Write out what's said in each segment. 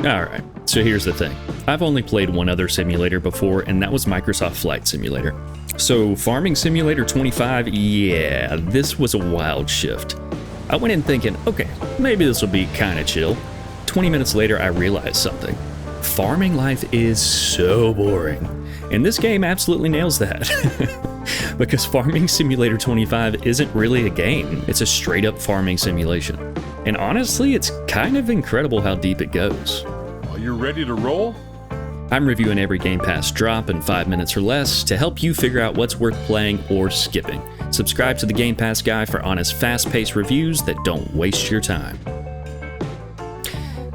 Alright, so here's the thing. I've only played one other simulator before, and that was Microsoft Flight Simulator. So Farming Simulator 25, yeah, this was a wild shift. I went in thinking, okay, maybe this will be kinda chill. 20 minutes later, I realized something. Farming life is so boring. And this game absolutely nails that. Because Farming Simulator 25 isn't really a game, it's a straight up farming simulation. And honestly, it's kind of incredible how deep it goes. Are you ready to roll? I'm reviewing every Game Pass drop in 5 minutes or less to help you figure out what's worth playing or skipping. Subscribe to the Game Pass Guy for honest, fast-paced reviews that don't waste your time.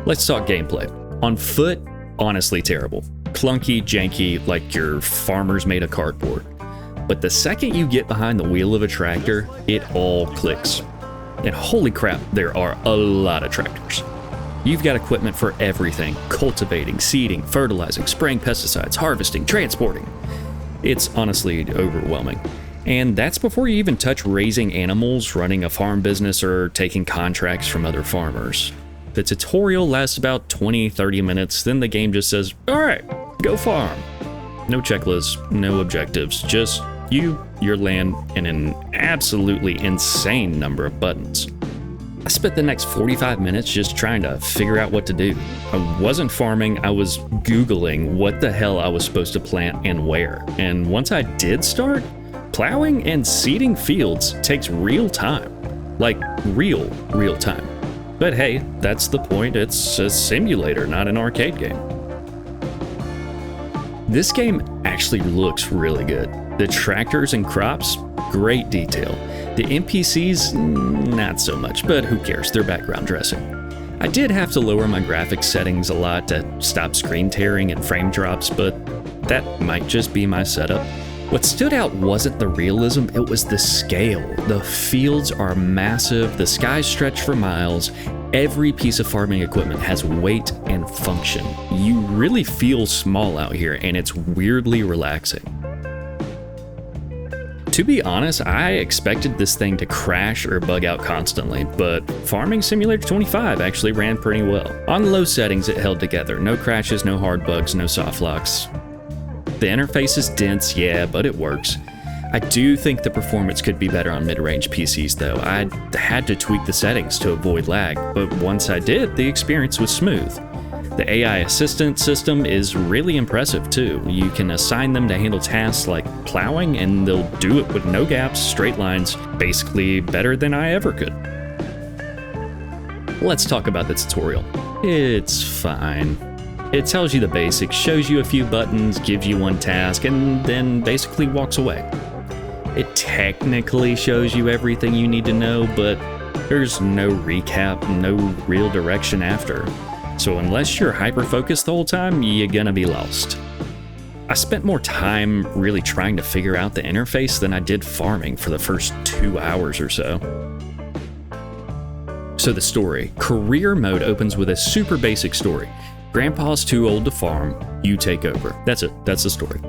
Let's talk gameplay. On foot, honestly terrible. Clunky, janky, like your farmer's made of cardboard. But the second you get behind the wheel of a tractor, it all clicks. And holy crap, there are a lot of tractors. You've got equipment for everything: cultivating, seeding, fertilizing, spraying pesticides, harvesting, transporting. It's honestly overwhelming. And that's before you even touch raising animals, running a farm business, or taking contracts from other farmers. The tutorial lasts about 20-30 minutes, then the game just says, alright, go farm. No checklist, no objectives, just you, your land, and an absolutely insane number of buttons. I spent the next 45 minutes just trying to figure out what to do. I wasn't farming, I was Googling what the hell I was supposed to plant and where. And once I did start, plowing and seeding fields takes real time. Like real time. But hey, that's the point, it's a simulator, not an arcade game. This game actually looks really good. The tractors and crops, great detail. The NPCs, not so much, but who cares, they're background dressing. I did have to lower my graphics settings a lot to stop screen tearing and frame drops, but that might just be my setup. What stood out wasn't the realism, it was the scale. The fields are massive, the skies stretch for miles, every piece of farming equipment has weight and function. You really feel small out here, and it's weirdly relaxing. To be honest, I expected this thing to crash or bug out constantly, but Farming Simulator 25 actually ran pretty well. On low settings, it held together. No crashes, no hard bugs, no soft locks. The interface is dense, yeah, but it works. I do think the performance could be better on mid-range PCs though. I had to tweak the settings to avoid lag, but once I did, the experience was smooth. The AI assistant system is really impressive too. You can assign them to handle tasks like plowing and they'll do it with no gaps, straight lines, basically better than I ever could. Let's talk about the tutorial. It's fine. It tells you the basics, shows you a few buttons, gives you one task, and then basically walks away. It technically shows you everything you need to know, but there's no recap, no real direction after. So unless you're hyper-focused the whole time, you're gonna be lost. I spent more time really trying to figure out the interface than I did farming for the first 2 hours or so. So the story. Career mode opens with a super basic story. Grandpa's too old to farm, you take over. That's it, that's the story.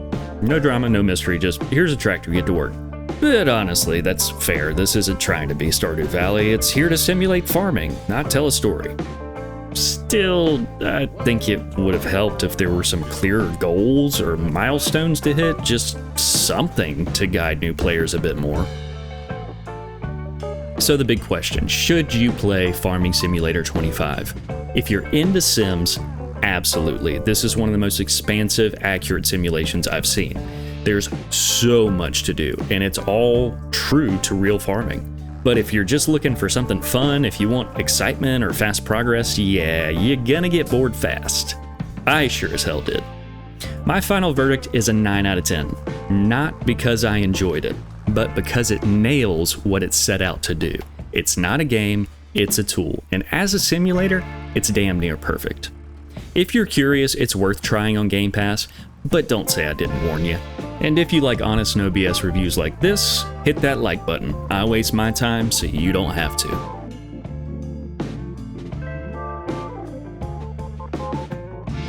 No drama, no mystery, just here's a tractor, get to work. But honestly, that's fair, this isn't trying to be Stardew Valley, it's here to simulate farming, not tell a story. Still, I think it would have helped if there were some clearer goals or milestones to hit, just something to guide new players a bit more. So the big question, should you play Farming Simulator 25? If you're into Sims, absolutely. This is one of the most expansive, accurate simulations I've seen. There's so much to do, and it's all true to real farming. But if you're just looking for something fun, if you want excitement or fast progress, yeah, you're gonna get bored fast. I sure as hell did. My final verdict is a 9 out of 10. Not because I enjoyed it, but because it nails what it set out to do. It's not a game, it's a tool, and as a simulator, it's damn near perfect. If you're curious, it's worth trying on Game Pass, but don't say I didn't warn you. And if you like honest no BS reviews like this, hit that like button. I waste my time so you don't have to.